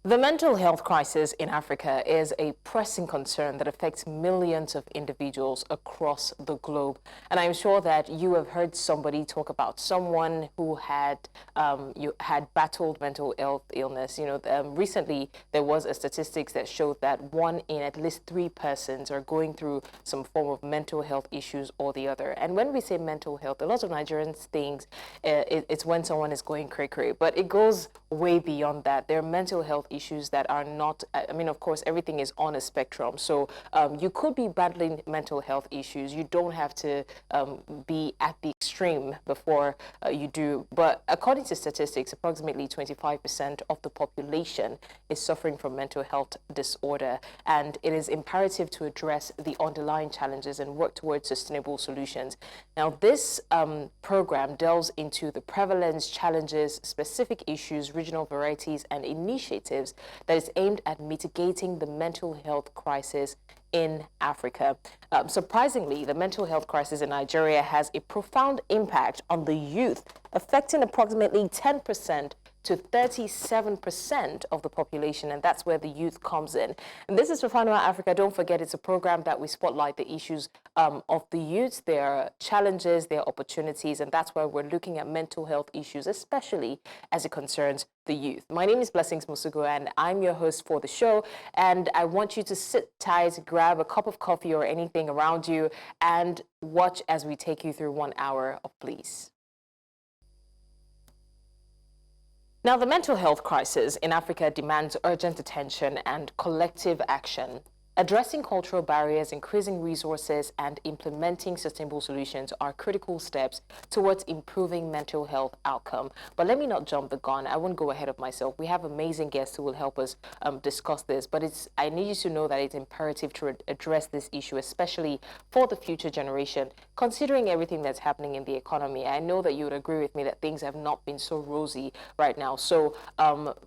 The mental health crisis in Africa is a pressing concern that affects millions of individuals across the globe. And I'm sure that you have heard somebody talk about someone who had battled mental health illness. Recently there was a statistics that showed that 1 in at least 3 persons are going through some form of mental health issues or the other. And when we say mental health, a lot of Nigerians think it's when someone is going cray-cray, but it goes way beyond that. There are mental health issues that are not, I mean, of course, everything is on a spectrum. So you could be battling mental health issues. You don't have to be at the extreme before you do. But according to statistics, approximately 25% of the population is suffering from mental health disorder. And it is imperative to address the underlying challenges and work towards sustainable solutions. Now, this program delves into the prevalence, challenges, specific issues, regional varieties, and initiatives that is aimed at mitigating the mental health crisis in Africa. Surprisingly, the mental health crisis in Nigeria has a profound impact on the youth, affecting approximately 10% to 37% of the population, and that's where the youth comes in. And this is Refinery Africa. Don't forget, it's a program that we spotlight the issues of the youth, their challenges, their opportunities, and that's why we're looking at mental health issues, especially as it concerns the youth. My name is Blessings Musugu, and I'm your host for the show, and I want you to sit tight, grab a cup of coffee or anything around you, and watch as we take you through 1 hour of bliss. Now, the mental health crisis in Africa demands urgent attention and collective action. Addressing cultural barriers, increasing resources, and implementing sustainable solutions are critical steps towards improving mental health outcome. But let me not jump the gun. I won't go ahead of myself. We have amazing guests who will help us discuss this. But I need you to know that it's imperative to address this issue, especially for the future generation, considering everything that's happening in the economy. I know that you would agree with me that things have not been so rosy right now. So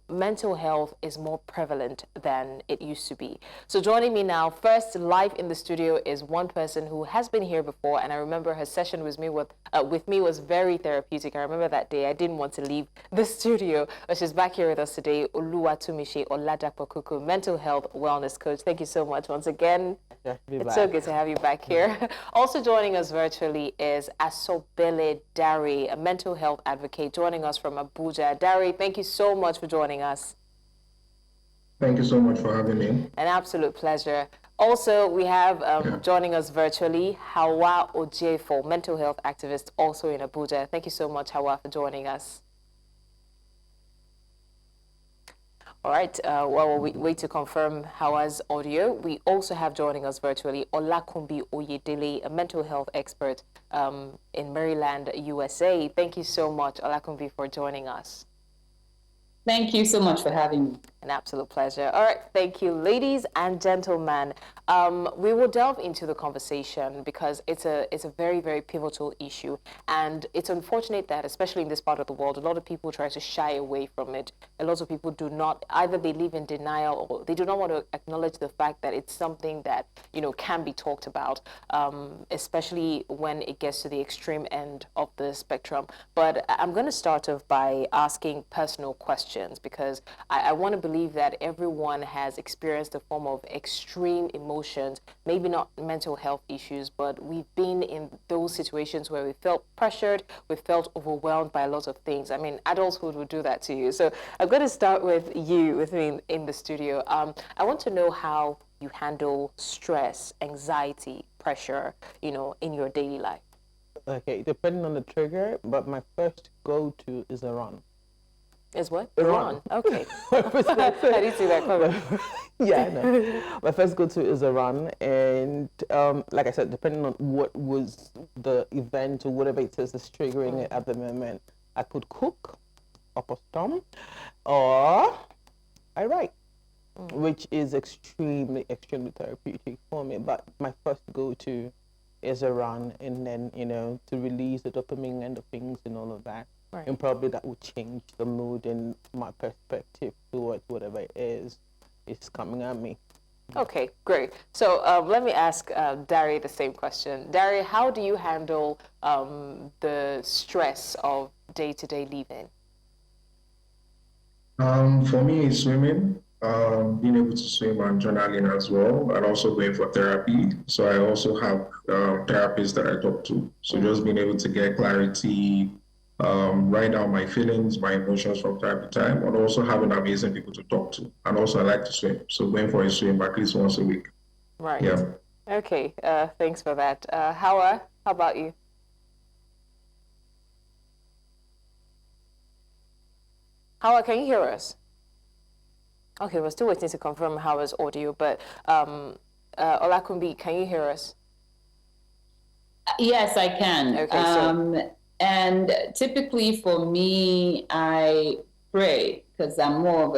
mental health is more prevalent than it used to be. So joining me now, first live in the studio, is one person who has been here before, and I remember her session with me was very therapeutic. I remember that day I didn't want to leave the studio, but she's back here with us today, Oluwatomishi Oladapokuku, mental health wellness coach. Thank you so much once again. It's so good to have you back here. Also joining us virtually is Asobele Dari, a mental health advocate, joining us from Abuja. Dari, thank you so much for joining us. Thank you so much for having me. An absolute pleasure. Also, we have joining us virtually, Hawa Ojefo, mental health activist, also in Abuja. Thank you so much, Hawa, for joining us. All right, while we wait to confirm Hawa's audio, we also have joining us virtually Olakunbi Oyedele, a mental health expert in Maryland, USA. Thank you so much, Olakunbi, for joining us. Thank you so much for having me. An absolute pleasure. All right, thank you, ladies and gentlemen. We will delve into the conversation because it's a very, very pivotal issue, and it's unfortunate that, especially in this part of the world, a lot of people try to shy away from it. A lot of people do not, either they live in denial or they do not want to acknowledge the fact that it's something that can be talked about, especially when it gets to the extreme end of the spectrum. But I'm going to start off by asking personal questions because I want to believe that everyone has experienced a form of extreme emotions, maybe not mental health issues, but we've been in those situations where we felt pressured, we felt overwhelmed by a lot of things. I mean, adulthood would do that to you. So I'm going to start with you, with me in the studio. I want to know how you handle stress, anxiety, pressure, in your daily life. Okay, depending on the trigger, but my first go-to is a run. Is what? Iran. Okay. I didn't see that coming. Yeah, no. My first go-to is a run, and like I said, depending on what was the event or whatever it is that's triggering it at the moment, I could cook up a storm, or I write, which is extremely, extremely therapeutic for me. But my first go-to is a run, and then to release the dopamine endorphins and all of that. Right. And probably that will change the mood and my perspective towards whatever it is coming at me. Okay, great. So let me ask Dari the same question. Dari, how do you handle the stress of day-to-day living? For me, it's swimming. being able to swim and journaling as well, and also going for therapy. So I also have therapists that I talk to. So just being able to get clarity, write down my feelings, my emotions from time to time, and also having amazing people to talk to. And also I like to swim. So going for a swim at least once a week. Right. Yeah. Okay. Thanks for that. How about you? Hawa, can you hear us? Okay, we're still waiting to confirm Hawa's audio, but Olakunbi, can you hear us? Yes, I can. Okay, and typically for me, I pray because I'm more of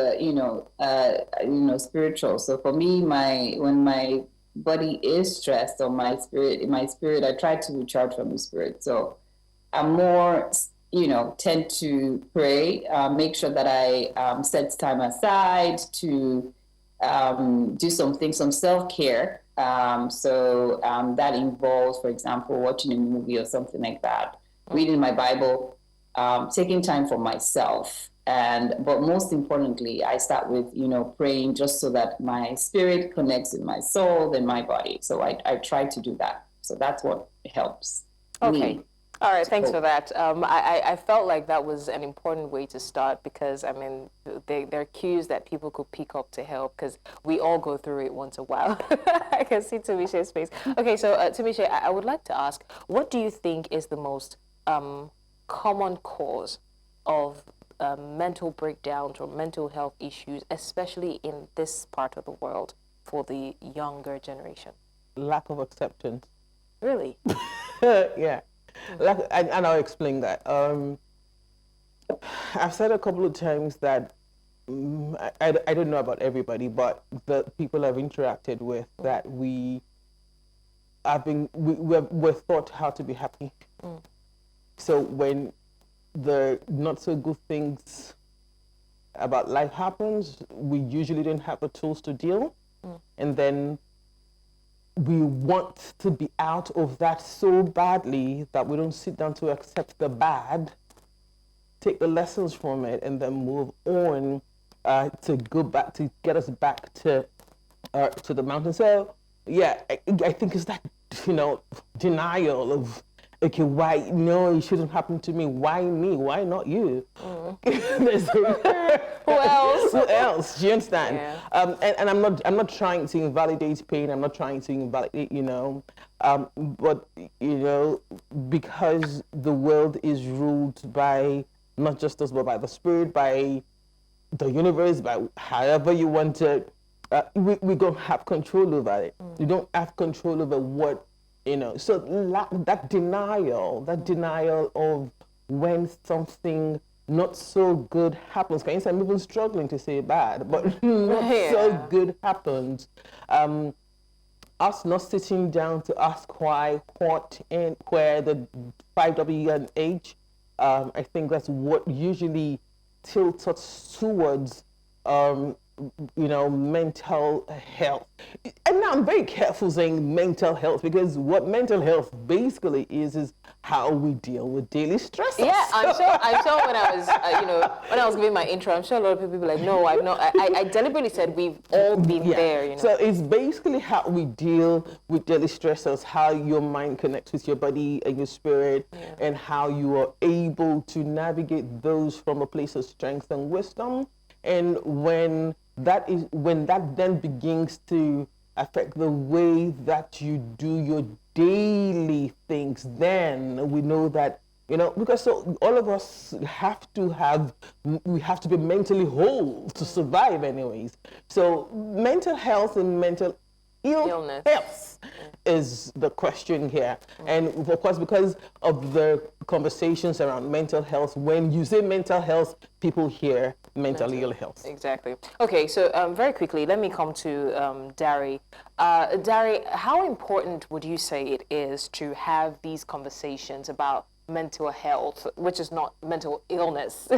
a spiritual. So for me, when my body is stressed or my spirit, I try to recharge from the spirit. So I'm more, tend to pray, make sure that I set time aside to do some self-care. So that involves, for example, watching a movie or something like that, reading my Bible, taking time for myself. But most importantly, I start with, praying just so that my spirit connects with my soul and my body. So I try to do that. So that's what helps me. All right, thanks for that. I felt like that was an important way to start because, I mean, there are cues that people could pick up to help because we all go through it once in a while. I can see Tumishe's face. Okay, so Tumishe, I would like to ask, what do you think is the most common cause of mental breakdowns or mental health issues, especially in this part of the world for the younger generation? Lack of acceptance. Really? Yeah. And I'll explain that. I've said a couple of times that I don't know about everybody, but the people I've interacted with that we're taught how to be happy. So when the not so good things about life happens, we usually don't have the tools to deal, and then we want to be out of that so badly that we don't sit down to accept the bad, take the lessons from it, and then move on to go back, to get us back to the mountain. So yeah, I think it's that, denial of, okay, why, no, it shouldn't happen to me. Why me? Why not you? Who else? Who else? Do you understand? Yeah. And I'm not trying to invalidate pain. I'm not trying to invalidate, but because the world is ruled by not just us, but by the spirit, by the universe, by however you want to. We don't have control over it. We don't have control over what. So that denial of when something not so good happens. For instance, I'm even struggling to say bad, but not so good happens. Us not sitting down to ask why, what, and where, the 5W and H. I think that's what usually tilts us towards mental health. And now I'm very careful saying mental health because what mental health basically is how we deal with daily stress. Yeah, I'm sure when I was giving my intro, I'm sure a lot of people were like, no, I've not. I deliberately said we've all been there. So it's basically how we deal with daily stressors, how your mind connects with your body and your spirit, and how you are able to navigate those from a place of strength and wisdom. And when that then begins to affect the way that you do your daily things, then we know that, because so all of us have to be mentally whole to survive anyways. So mental health and mental illness is the question here. And of course, because of the conversations around mental health, when you say mental health, people hear mental ill health. Exactly. Okay, so very quickly, let me come to Dari. Dari, how important would you say it is to have these conversations about mental health, which is not mental illness,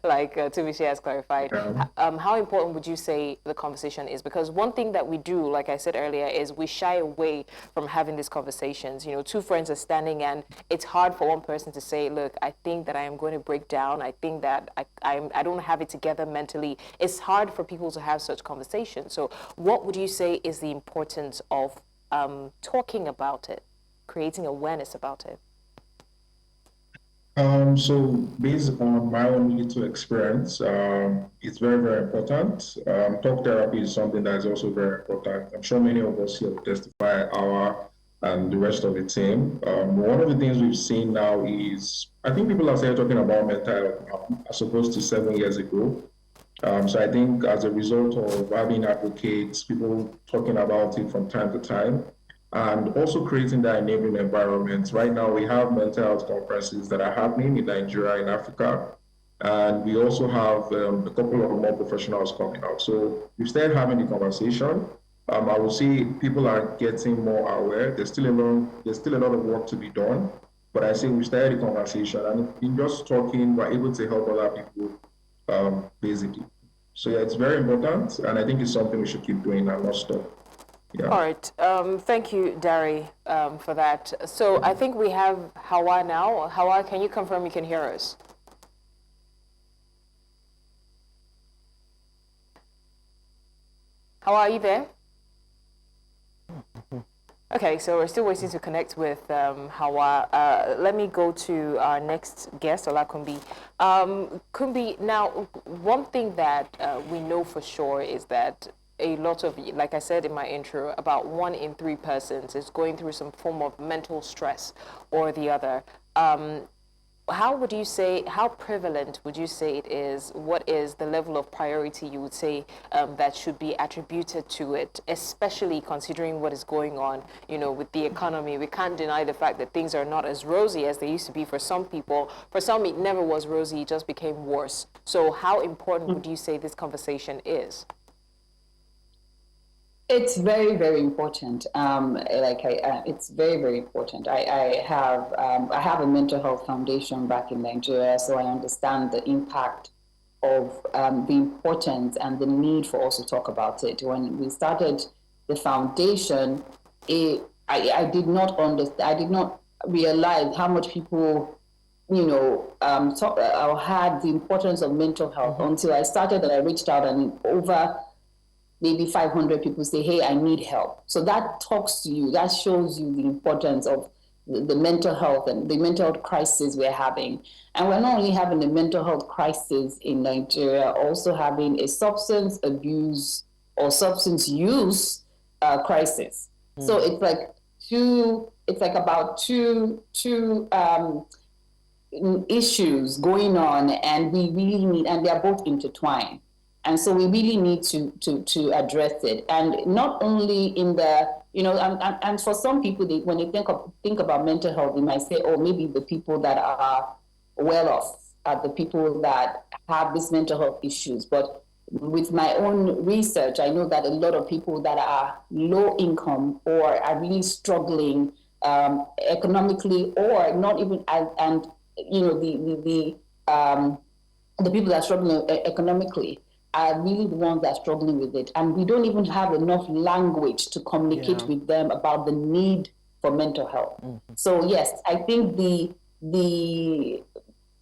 like Tumishi has clarified. How important would you say the conversation is? Because one thing that we do, like I said earlier, is we shy away from having these conversations. You know, two friends are standing and it's hard for one person to say, look, I think that I am going to break down. I think that I don't have it together mentally. It's hard for people to have such conversations. So what would you say is the importance of talking about it, creating awareness about it? So based on my own little experience, it's very, very important. Talk therapy is something that is also very important. I'm sure many of us here will testify, our and the rest of the team. One of the things we've seen now is, I think people are still talking about mental health as opposed to 7 years ago. So I think as a result of having advocates, people talking about it from time to time, and also creating that enabling environment. Right now, we have mental health conferences that are happening in Nigeria, in Africa, and we also have a couple of more professionals coming out. So we started having the conversation. I will say people are getting more aware. There's still a lot of work to be done, but I say we started the conversation, and in just talking, we're able to help other people, basically. So yeah, it's very important, and I think it's something we should keep doing and not stop. Yeah. All right. Thank you, Dari, for that. So I think we have Hawa now. Hawa, can you confirm you can hear us? Hawa, are you there? Okay, so we're still waiting to connect with Hawa. Let me go to our next guest, Olakunbi. Kumbi, now, one thing that we know for sure is that a lot of, like I said in my intro, about 1 in 3 persons is going through some form of mental stress or the other. How would you say, how prevalent would you say it is? What is the level of priority you would say that should be attributed to it, especially considering what is going on, you know, with the economy? We can't deny the fact that things are not as rosy as they used to be for some people. For some, it never was rosy, it just became worse. So how important would you say this conversation is? It's very, very important. It's very, very important. I have a mental health foundation back in Nigeria, so I understand the impact of the importance and the need for us to talk about it. When we started the foundation, I did not understand. I did not realize how much people, you know, had the importance of mental health until I started and I reached out, and over maybe 500 people say, hey, I need help. So that talks to you, that shows you the importance of the mental health and the mental health crisis we're having. And we're not only having a mental health crisis in Nigeria, also having a substance abuse or substance use crisis. So it's like about two issues going on, and we really need, and they're both intertwined. And so we really need to address it, and not only in the, you know, and for some people, when they think about mental health, they might say, oh, maybe the people that are well off are the people that have these mental health issues. But with my own research, I know that a lot of people that are low income or are really struggling economically, or not even, and you know, the people that are struggling economically are really the ones that are struggling with it. And we don't even have enough language to communicate with them about the need for mental health. So yes, I think the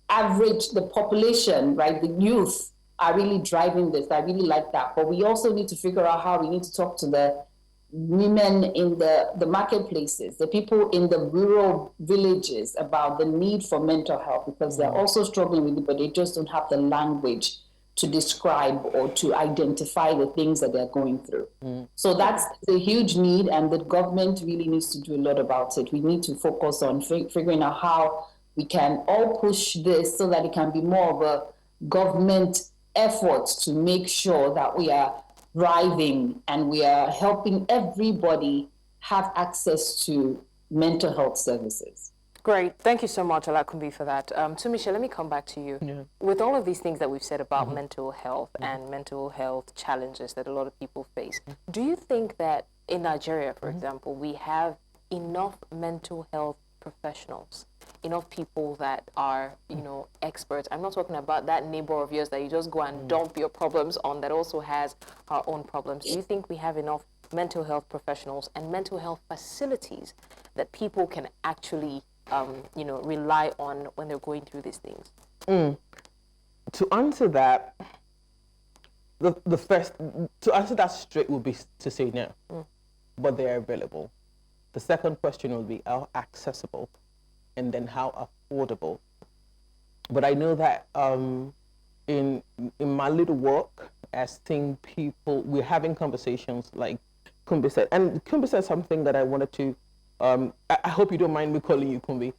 average, the population, right, the youth are really driving this. I really like that. But we also need to figure out how we need to talk to the women in the marketplaces, the people in the rural villages about the need for mental health, because they're also struggling with it, but they just don't have the language to describe or to identify the things that they're going through. So that's a huge need, and the government really needs to do a lot about it. We need to focus on figuring out how we can all push this so that it can be more of a government effort to make sure that we are thriving and we are helping everybody have access to mental health services. Great. Thank you so much, Olakunbi, for that. Tumisha, let me come back to you. Yeah. With all of these things that we've said about mental health and mental health challenges that a lot of people face, do you think that in Nigeria, for example, we have enough mental health professionals, enough people that are, experts? I'm not talking about that neighbor of yours that you just go and dump your problems on that also has our own problems. Do you think we have enough mental health professionals and mental health facilities that people can actually, rely on when they're going through these things? To answer that, the first, to answer that straight would be to say no, but they are available. The second question will be how accessible, and then how affordable. But I know that in my little work, as seeing people, we're having conversations like Kumbi said, and Kumbi said something that I wanted to. I hope you don't mind me calling you Kumbi.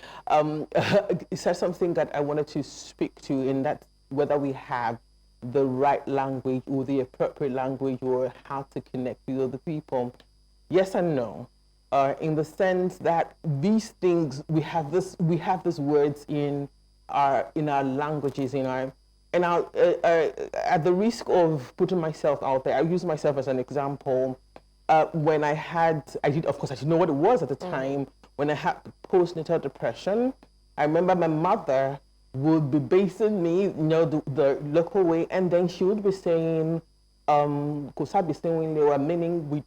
He said something that I wanted to speak to, in that whether we have the right language or the appropriate language, or how to connect with other people. Yes and no. In the sense that these things, we have these words in our languages, at the risk of putting myself out there, I use myself as an example. When I didn't know what it was at the time. When I had postnatal depression, I remember my mother would be basing me, the local way, and then she would be saying, meaning we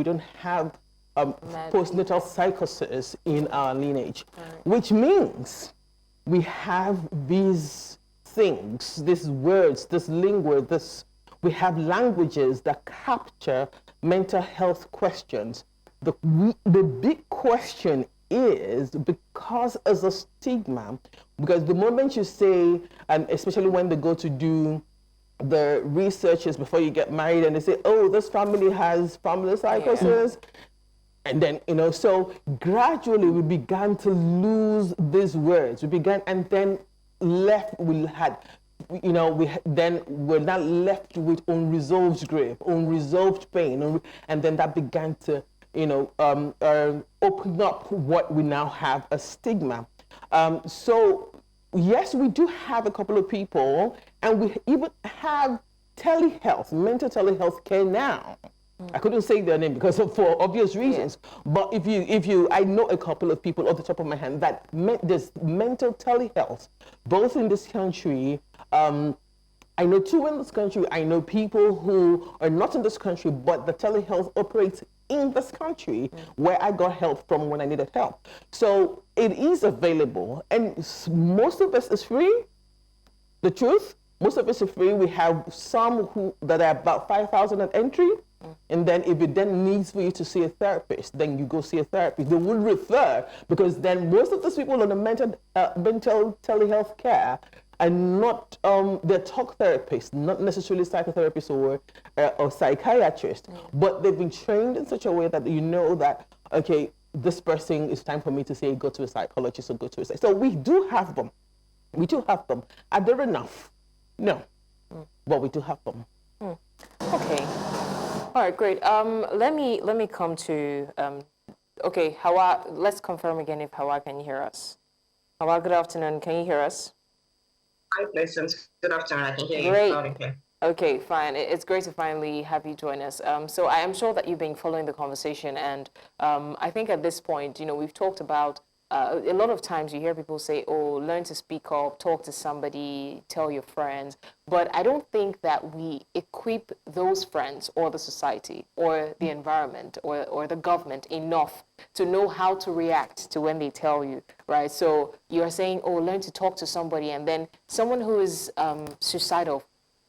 don't have postnatal psychosis in our lineage, which means we have these things, these words, this linguage, we have languages that capture mental health questions. The big question is, because as a stigma, because the moment you say, and especially when they go to do the researches before you get married, and they say, oh, this family has family psychosis, and then, so gradually we began to lose these words. And then we're not left with unresolved grief, unresolved pain, and then that began to, open up what we now have as stigma. So yes, we do have a couple of people, and we even have telehealth, mental telehealth care now. I couldn't say their name because for obvious reasons. But I know a couple of people off the top of my hand that there's mental telehealth, both in this country. I know two in this country. I know people who are not in this country, but the telehealth operates in this country, where I got help from when I needed help. So it is available, and most of this is free. The truth, most of us are free. We have some that are about 5,000 at entry. And then if it then needs for you to see a therapist, then you go see a therapist. They will refer, because then most of those people on the mental telehealth care are not, they're talk therapists, not necessarily psychotherapists or psychiatrists, but they've been trained in such a way that that, okay, this person, it's time for me to say, go to a psychologist or go to a psychologist. So we do have them. We do have them. Are there enough? No, but we do have them. Okay. All right, great. Let me come to, okay, Hawa, let's confirm again if Hawa can hear us. Hawa, good afternoon. Can you hear us? Hi, Patience. Good afternoon. I can hear you Great. loud and clear. Okay, fine. It's great to finally have you join us. So I am sure that you've been following the conversation, and I think at this point, we've talked about a lot of times you hear people say, oh, learn to speak up, talk to somebody, tell your friends. But I don't think that we equip those friends or the society or the environment or the government enough to know how to react to when they tell you, right? So you're saying, oh, learn to talk to somebody, and then someone who is suicidal,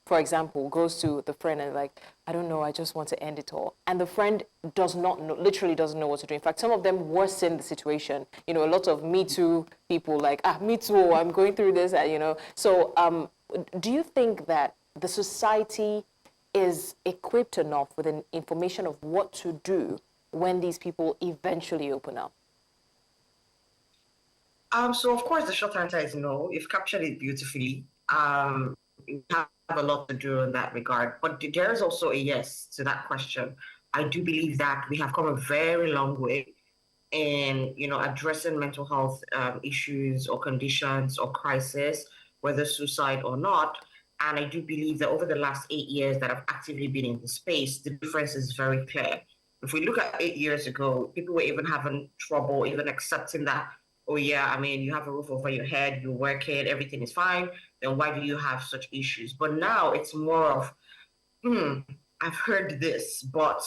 for example, goes to the friend and like, I don't know, I just want to end it all. And the friend does not know, literally doesn't know what to do. In fact, some of them worsen the situation. A lot of Me Too people like, me too, I'm going through this, So do you think that the society is equipped enough with an information of what to do when these people eventually open up? So of course the short answer is no. You've captured it beautifully. We have a lot to do in that regard. But there is also a yes to that question. I do believe that we have come a very long way in, addressing mental health issues or conditions or crisis, whether suicide or not. And I do believe that over the last 8 years that I've actively been in the space, the difference is very clear. If we look at 8 years ago, people were even having trouble even accepting that oh yeah, I mean, you have a roof over your head, you're working, everything is fine, then why do you have such issues? But now it's more of, I've heard this, but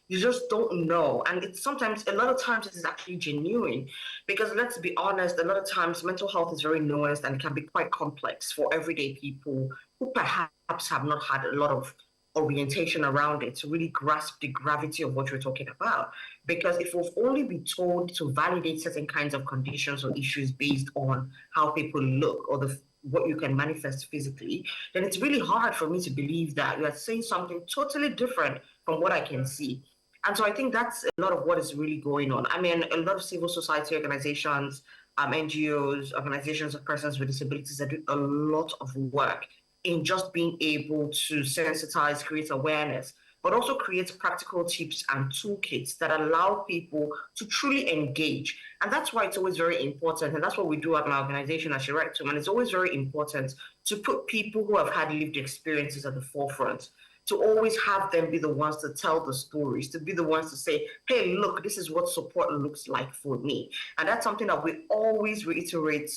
you just don't know. And it's sometimes, a lot of times, it is actually genuine. Because let's be honest, a lot of times mental health is very nuanced and can be quite complex for everyday people who perhaps have not had a lot of orientation around it to really grasp the gravity of what we're talking about. Because if we've only been told to validate certain kinds of conditions or issues based on how people look or what you can manifest physically, then it's really hard for me to believe that you're saying something totally different from what I can see. And so I think that's a lot of what is really going on. I mean, a lot of civil society organizations, NGOs, organizations of persons with disabilities are doing a lot of work in just being able to sensitize, create awareness, but also create practical tips and toolkits that allow people to truly engage. And that's why it's always very important. And that's what we do at my organization, as you write to, and it's always very important to put people who have had lived experiences at the forefront, to always have them be the ones to tell the stories, to be the ones to say, hey, look, this is what support looks like for me. And that's something that we always reiterate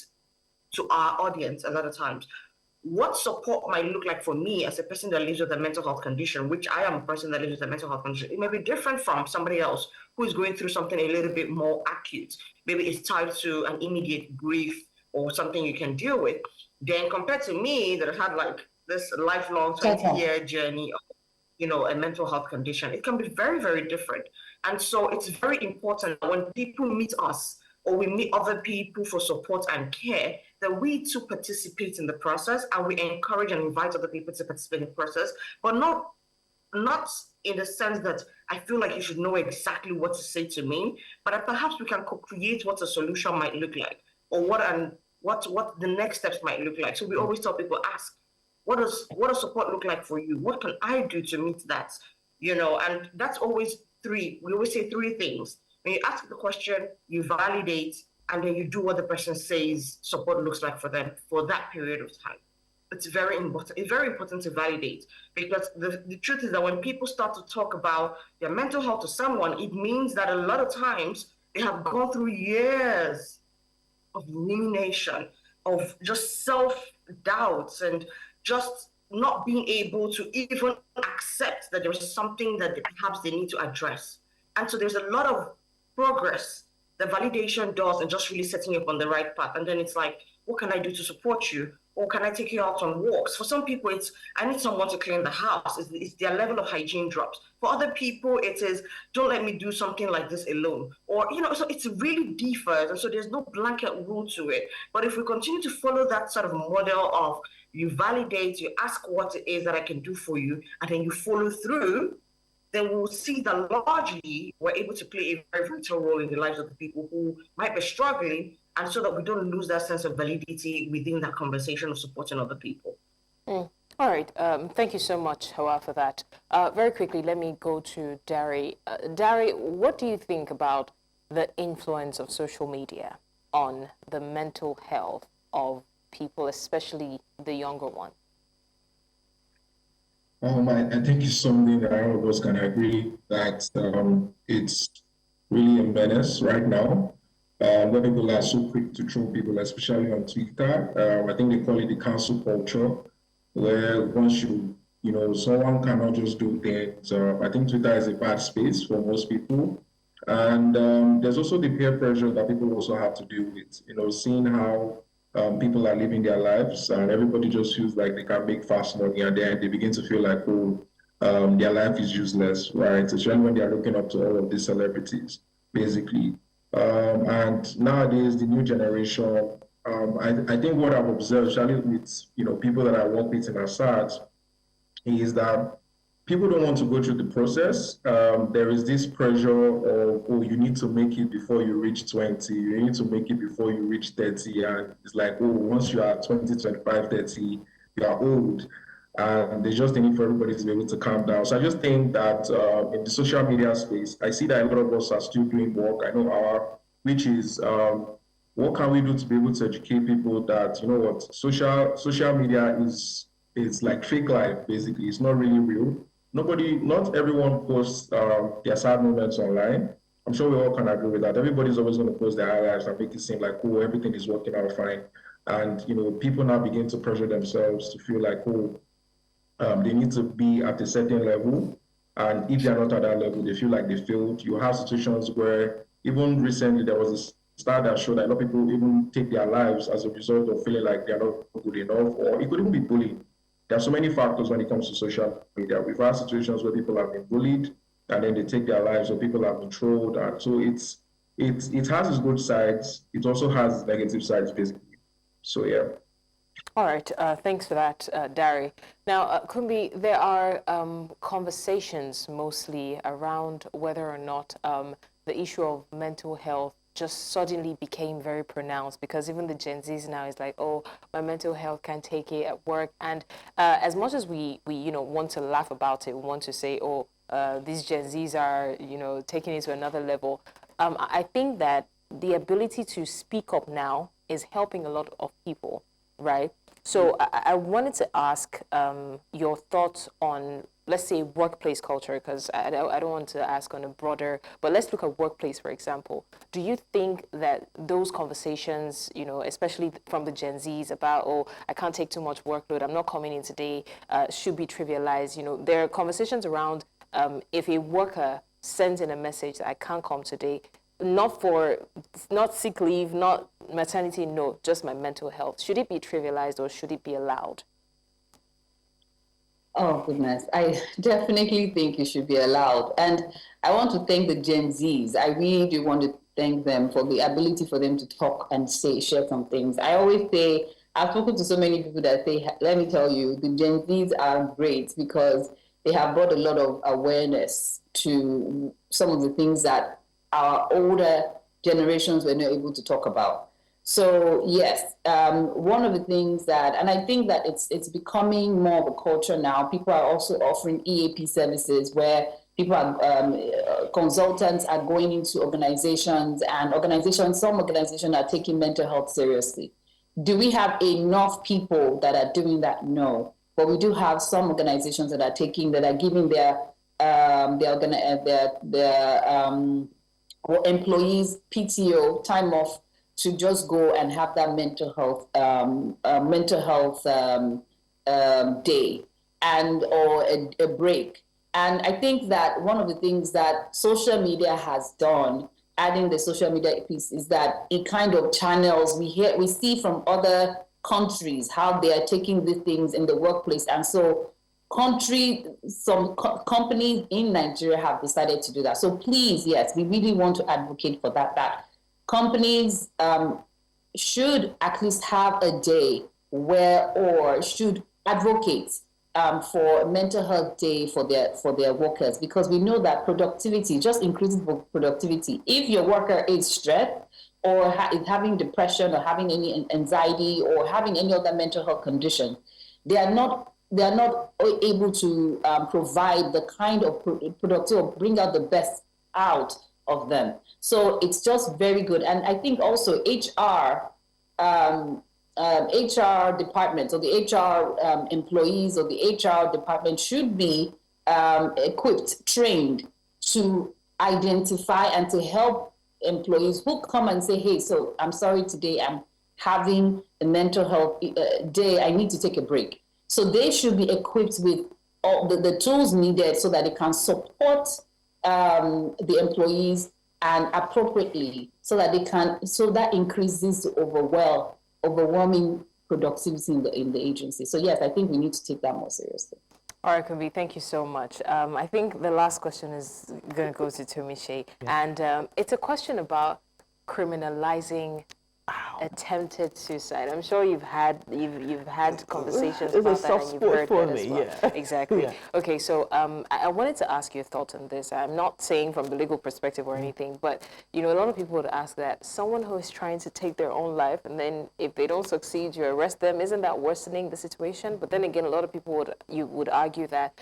to our audience a lot of times. What support might look like for me as a person that lives with a mental health condition, which I am a person that lives with a mental health condition, it may be different from somebody else who is going through something a little bit more acute. Maybe it's tied to an immediate grief or something you can deal with. Then compared to me that had like this lifelong 20-year journey of, a mental health condition, it can be very, very different. And so it's very important when people meet us or we meet other people for support and care, that we too participate in the process and we encourage and invite other people to participate in the process, but not in the sense that I feel like you should know exactly what to say to me, but perhaps we can co-create what a solution might look like, or what the next steps might look like. So we always tell people, ask, what does support look like for you? What can I do to meet that? And that's always we always say three things. When you ask the question, you validate, and then you do what the person says support looks like for them for that period of time. It's very important. It's very important to validate, because the truth is that when people start to talk about their mental health to someone, it means that a lot of times they have gone through years of rumination, of just self-doubts, and just not being able to even accept that there is something that perhaps they need to address. And so there's a lot of progress that validation does, and just really setting you up on the right path. And then it's like, what can I do to support you? Or can I take you out on walks? For some people, it's, I need someone to clean the house. It's their level of hygiene drops. For other people, it is, don't let me do something like this alone. Or, so it's really differs. And so there's no blanket rule to it. But if we continue to follow that sort of model of you validate, you ask what it is that I can do for you, and then you follow through, then we'll see that largely we're able to play a very vital role in the lives of the people who might be struggling, and so that we don't lose that sense of validity within that conversation of supporting other people. All right. Thank you so much, Hawa, for that. Very quickly, let me go to Dari. Dari, what do you think about the influence of social media on the mental health of people, especially the younger ones? I think it's something that all of us can agree that it's really a menace right now. When people are so quick to troll people, especially on Twitter, I think they call it the cancel culture, where once someone cannot just do things. I think Twitter is a bad space for most people. And there's also the peer pressure that people also have to deal with, seeing how people are living their lives, and everybody just feels like they can make fast money, and then they begin to feel like, their life is useless, right? Especially when they are looking up to all of these celebrities, basically. And nowadays, the new generation, I think what I've observed, especially with people that I work with in Assad, is that people don't want to go through the process. There is this pressure of, you need to make it before you reach 20, you need to make it before you reach 30, and it's like, once you are 20, 25, 30, you are old. And there's just a need for everybody to be able to calm down. So I just think that in the social media space, I see that a lot of us are still doing work. I know which is, what can we do to be able to educate people that, social media is like fake life, basically. It's not really real. Not everyone posts their sad moments online. I'm sure we all can agree with that. Everybody's always going to post their highlights and make it seem like, oh, everything is working out fine. And, people now begin to pressure themselves to feel like, oh, they need to be at a certain level. And if they're not at that level, they feel like they failed. You have situations where even recently there was a stat that showed that a lot of people even take their lives as a result of feeling like they're not good enough, or it could even be bullying. There are so many factors when it comes to social media. We've had situations where people have been bullied and then they take their lives, or people have been trolled. And so it has its good sides. It also has negative sides, basically. So yeah. All right, thanks for that, Dari. Now, Kumbi, there are conversations mostly around whether or not the issue of mental health just suddenly became very pronounced, because even the Gen Zs now is like, oh, my mental health can't take it at work. And as much as we want to laugh about it, we want to say, oh, these Gen Zs are taking it to another level. I think that the ability to speak up now is helping a lot of people, right? So I wanted to ask your thoughts on, let's say, workplace culture, because I don't want to ask on a broader, but let's look at workplace, for example. Do you think that those conversations, especially from the Gen Zs about, oh, I can't take too much workload, I'm not coming in today, should be trivialized? There are conversations around if a worker sends in a message that I can't come today, not sick leave, not maternity, no, just my mental health. Should it be trivialized or should it be allowed? Oh, goodness. I definitely think it should be allowed. And I want to thank the Gen Zs. I really do want to thank them for the ability for them to talk and share some things. I always say, I've spoken to so many people that say, let me tell you, the Gen Zs are great because they have brought a lot of awareness to some of the things that our older generations were not able to talk about. So yes, one of the things that, and I think that it's becoming more of a culture now. People are also offering EAP services where people are consultants are going into organizations, and some organizations are taking mental health seriously. Do we have enough people that are doing that? No, but we do have some organizations that are giving their employees PTO, time off, to just go and have that mental health day or a break. And I think that one of the things that social media has done, adding the social media piece, is that it kind of channels. We see from other countries how they are taking these things in the workplace, and so some companies in Nigeria have decided to do that. So please, yes, we really want to advocate for that companies should at least have a day or should advocate for mental health day for their workers, because we know that productivity just increases productivity. If your worker is stressed or is having depression or having any anxiety or having any other mental health condition, they are not able to provide the kind of productivity or bring out the best out of them. So it's just very good. And I think also HR departments, or the HR employees or the HR department should be equipped, trained to identify and to help employees who come and say, hey, so I'm sorry, today I'm having a mental health day, I need to take a break. So they should be equipped with all the tools needed so that they can support the employees and appropriately, so that increases the overwhelming productivity in the agency. So yes, I think we need to take that more seriously. All right, Kumbi, thank you so much. I think the last question is going to go to Tomiche, and it's a question about criminalizing attempted suicide. I'm sure you've had conversations about that, and you've heard that as well. Yeah. Exactly. Yeah. Okay, so I wanted to ask your thoughts on this. I'm not saying from the legal perspective or anything, but a lot of people would ask that someone who is trying to take their own life, and then if they don't succeed, you arrest them. Isn't that worsening the situation? But then again, a lot of people would argue that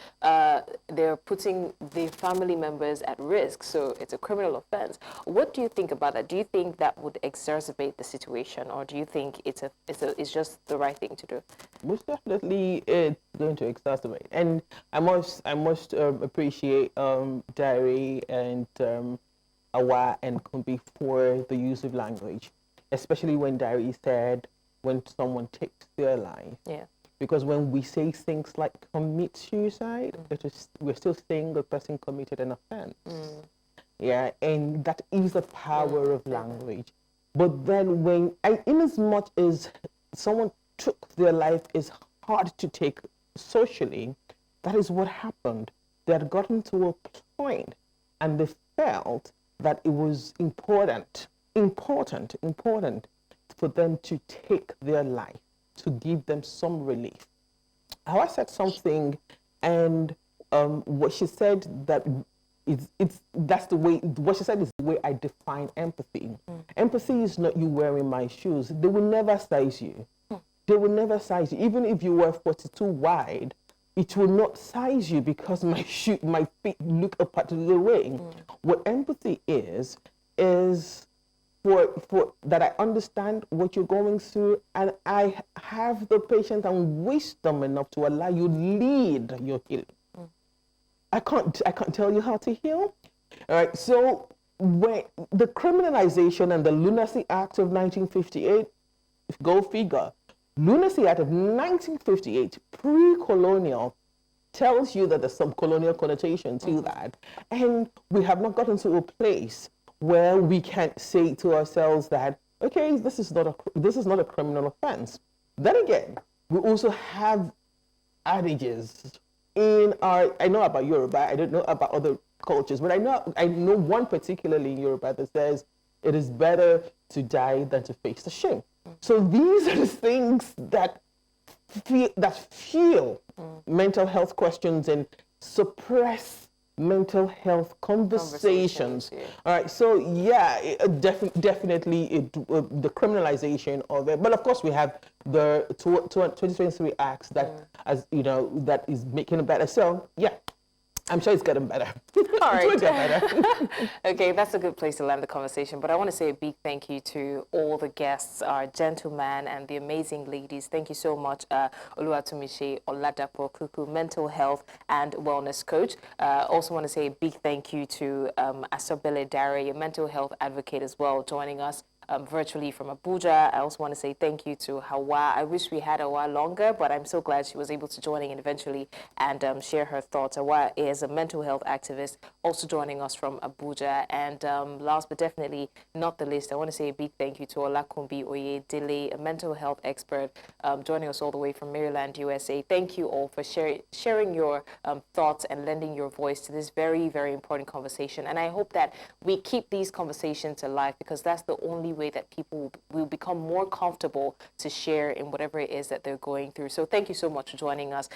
they're putting the family members at risk, so it's a criminal offense. What do you think about that? Do you think that would exacerbate the situation, or do you think it's just the right thing to do? Most definitely, it's going to exacerbate. And I must appreciate Diary and Awa and Kumbi for the use of language, especially when Diary said when someone takes their life. Yeah. Because when we say things like commit suicide, we're still saying the person committed an offense. Yeah, and that is the power of language. But then in as much as someone took their life is hard to take socially, that is what happened. They had gotten to a point and they felt that it was important for them to take their life, to give them some relief. I said something, and what she said that's the way, what she said is the way I define empathy. Empathy is not you wearing my shoes. They will never size you. They will never size you. Even if you were 42 wide, it will not size you because my feet look a particular way. What empathy is for that I understand what you're going through, and I have the patience and wisdom enough to allow you lead your healing. I can't tell you how to heal. All right. So when the criminalization and the Lunacy Act of 1958, go figure. Lunacy Act of 1958, pre-colonial, tells you that there's some colonial connotation to that, and we have not gotten to a place where we can say to ourselves that, okay, this is not a criminal offense. Then again, we also have adages in our, I know about Yoruba, I don't know about other cultures, but I know one particularly in Yoruba that says it is better to die than to face the shame. So these are the things that fuel mental health questions and suppress mental health conversations. Yeah. All right, so yeah, definitely the criminalization of it, but of course we have the 2023 acts that, as you know, that is making it better. So yeah, I'm sure it's getting better. All right. It will get better. Okay, that's a good place to land the conversation. But I want to say a big thank you to all the guests, our gentlemen and the amazing ladies. Thank you so much, Oluwatomise Oladapo Kuku, mental health and wellness coach. Also want to say a big thank you to Asobele Dare, a mental health advocate as well, joining us virtually from Abuja. I also want to say thank you to Hawa. I wish we had Hawa longer, but I'm so glad she was able to join in eventually and share her thoughts. Hawa is a mental health activist, also joining us from Abuja. And last but definitely not the least, I want to say a big thank you to Olakunbi Oyedele, a mental health expert, joining us all the way from Maryland, USA. Thank you all for sharing your thoughts and lending your voice to this very, very important conversation. And I hope that we keep these conversations alive, because that's the only way that people will become more comfortable to share in whatever it is that they're going through. So thank you so much for joining us.